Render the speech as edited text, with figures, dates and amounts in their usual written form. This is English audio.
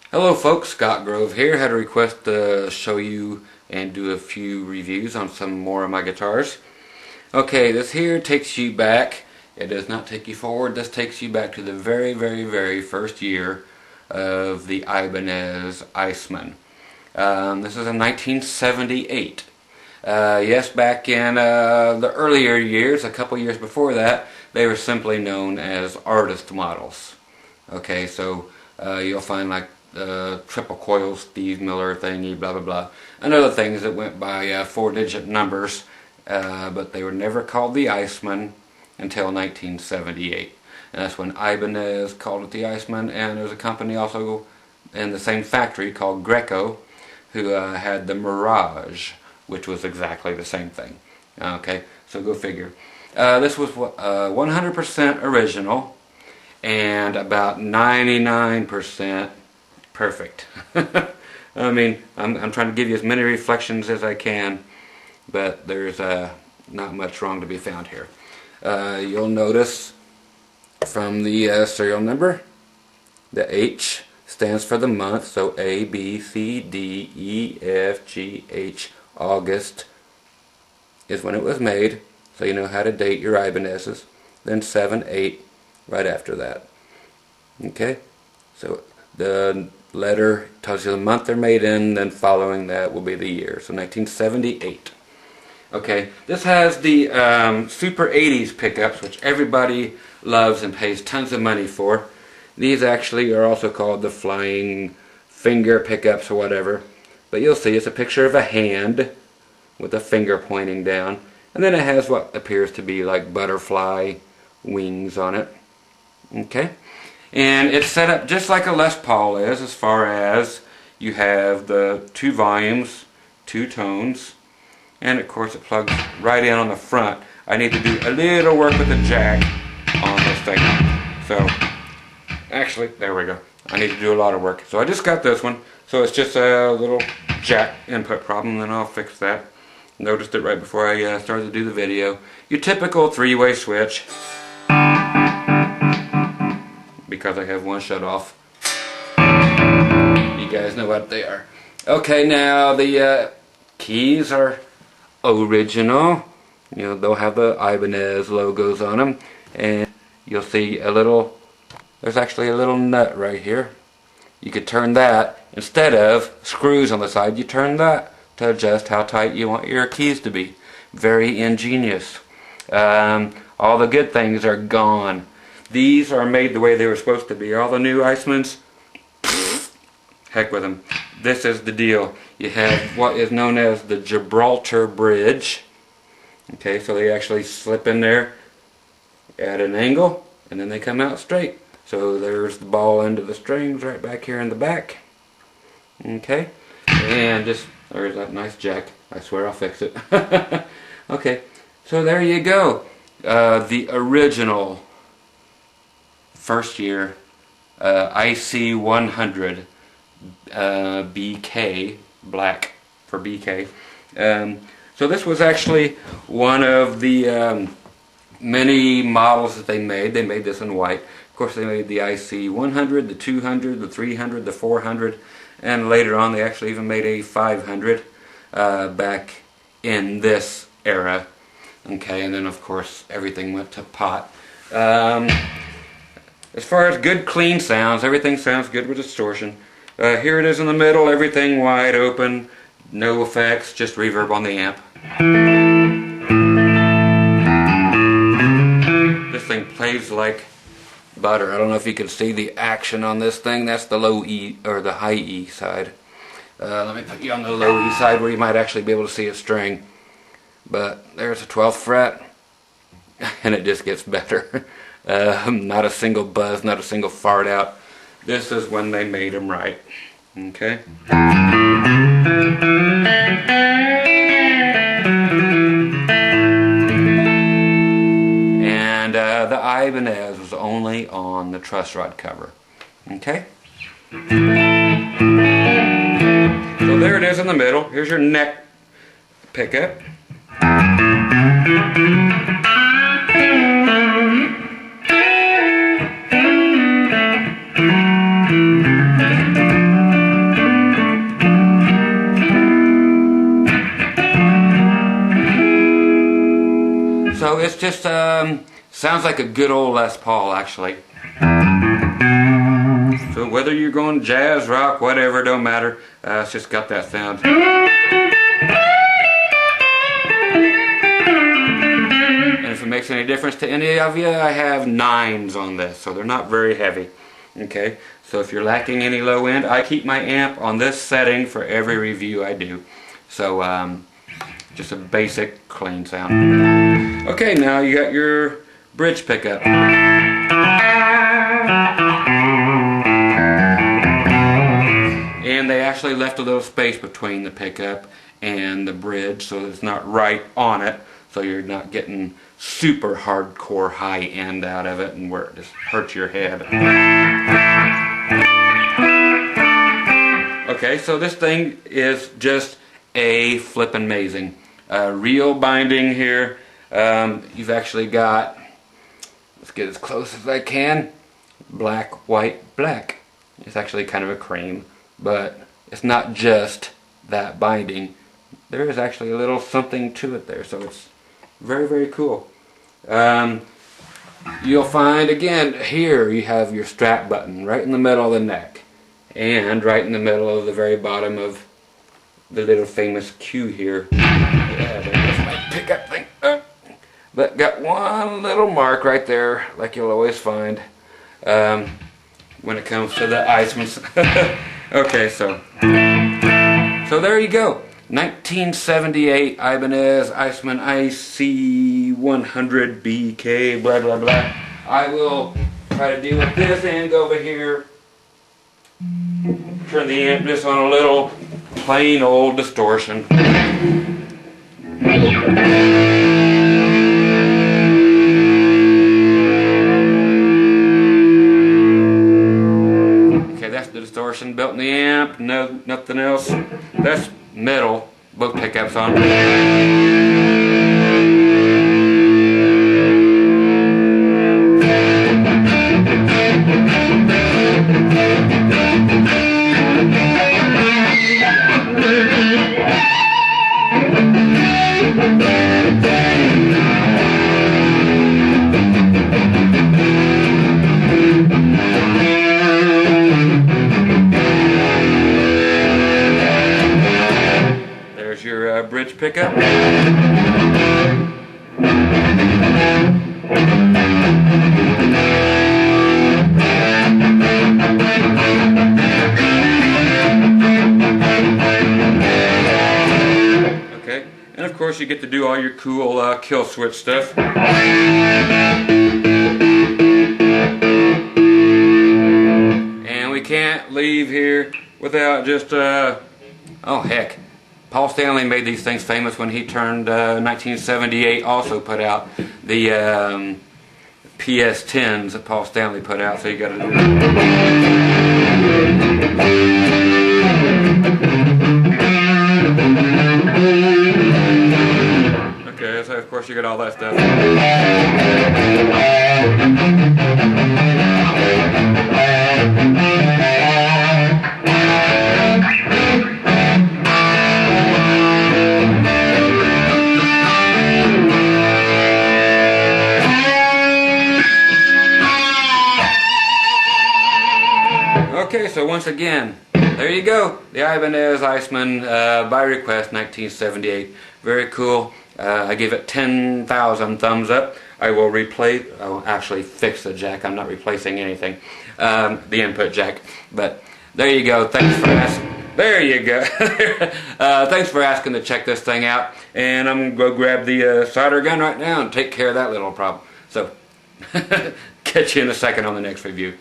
Hello folks, Scott Grove here. Had a request to show you and do a few reviews on some more of my guitars. Okay, this here takes you back. It does not take you forward. This takes you back to the very first year of the Ibanez Iceman. This is in 1978. Yes, back in the earlier years, a couple years before that, they were simply known as artist models. Okay, so you'll find like triple coil Steve Miller thingy, blah blah blah, and other things that went by 4-digit numbers, but they were never called the Iceman until 1978. And that's when Ibanez called it the Iceman, and there's a company also in the same factory called Greco who had the Mirage, which was exactly the same thing. Okay, so go figure. This was 100% original and about 99% perfect. I mean, I'm trying to give you as many reflections as I can, but there's not much wrong to be found here. You'll notice from the serial number, the H stands for the month, so A, B, C, D, E, F, G, H, August is when it was made, so you know how to date your Ibanez's. Then 7, 8, right after that. Okay, so the letter tells you the month they're made in, then following that will be the year, so 1978. Okay, this has the Super 80s pickups, which everybody loves and pays tons of money for. These actually are also called the flying finger pickups or whatever, but you'll see it's a picture of a hand with a finger pointing down, and then it has what appears to be like butterfly wings on it. Okay, and it's set up just like a Les Paul is, as far as you have the 2 volumes, 2 tones, and of course it plugs right in on the front. I need to do a little work with the jack on this thing, so actually there we go. I need to do a lot of work, so I just got this one, so it's just a little jack input problem, and I'll fix that. Noticed it right before I started to do the video. Your typical 3-way switch, because I have one shut off. You guys know what they are. Okay, now the keys are original. You know, they'll have the Ibanez logos on them, and you'll see a little, there's actually a little nut right here. You could turn that, instead of screws on the side, you turn that to adjust how tight you want your keys to be. Very ingenious. All the good things are gone. These are made the way they were supposed to be. All the new Icemans, heck with them. This is the deal. You have what is known as the Gibraltar bridge. Okay, so they actually slip in there at an angle, and then they come out straight. So there's the ball end of the strings right back here in the back. Okay, and just, there's that nice jack. I swear I'll fix it. Okay, so there you go. The original first year IC 100 BK, black for BK. So this was actually one of the many models that they made. They made this in white. Of course, they made the IC 100, the 200, the 300, the 400, and later on they actually even made a 500 back in this era. Okay, and then of course everything went to pot. As far as good clean sounds, everything sounds good with distortion. Here it is in the middle, everything wide open, no effects, just reverb on the amp. This thing plays like butter. I don't know if you can see the action on this thing. That's the low E, or the high E side. Let me put you on the low E side where you might actually be able to see a string. But there's the 12th fret, and it just gets better. Not a single buzz, not a single fart out. This is when they made them right. Okay? And the Ibanez was only on the truss rod cover. Okay? So there it is in the middle. Here's your neck pickup. So it's just sounds like a good old Les Paul, actually. So whether you're going jazz, rock, whatever, don't matter. It's just got that sound. And if it makes any difference to any of you, I have 9s on this, so they're not very heavy. Okay, so if you're lacking any low end, I keep my amp on this setting for every review I do. So just a basic clean sound. Okay, now you got your bridge pickup. And they actually left a little space between the pickup and the bridge, so it's not right on it, so you're not getting super hardcore high end out of it and where it just hurts your head. Okay, so this thing is just a flippin' amazing. Real binding here. You've actually got, let's get as close as I can, black, white, black. It's actually kind of a cream, but it's not just that binding. There is actually a little something to it there, so it's very, very cool. You'll find, again, here you have your strap button right in the middle of the neck, and right in the middle of the very bottom of the little famous Q here. Yeah, there's my pickup thing. But got one little mark right there, like you'll always find when it comes to the Eissmans. Okay, so there you go. 1978 Ibanez Eissmann IC100BK, blah blah blah. I will try to deal with this and go over here. Turn the amp just on a little plain old distortion. Okay, that's the distortion built in the amp. No, nothing else. That's middle. Both pickups on. There's your bridge pickup. Okay, and of course you get to do all your cool kill switch stuff. And we can't leave here without just oh heck, Paul Stanley made these things famous when he turned 1978, also put out the PS10s that Paul Stanley put out, so you got to do okay, so of course you got all that stuff. Okay, so once again, there you go. The Ibanez Eissmann by request, 1978. Very cool. I give it 10,000 thumbs up. I will actually fix the jack. I'm not replacing anything. The input jack. But there you go. Thanks for asking. There you go. Thanks for asking to check this thing out. And I'm going to go grab the solder gun right now and take care of that little problem. So, catch you in a second on the next review.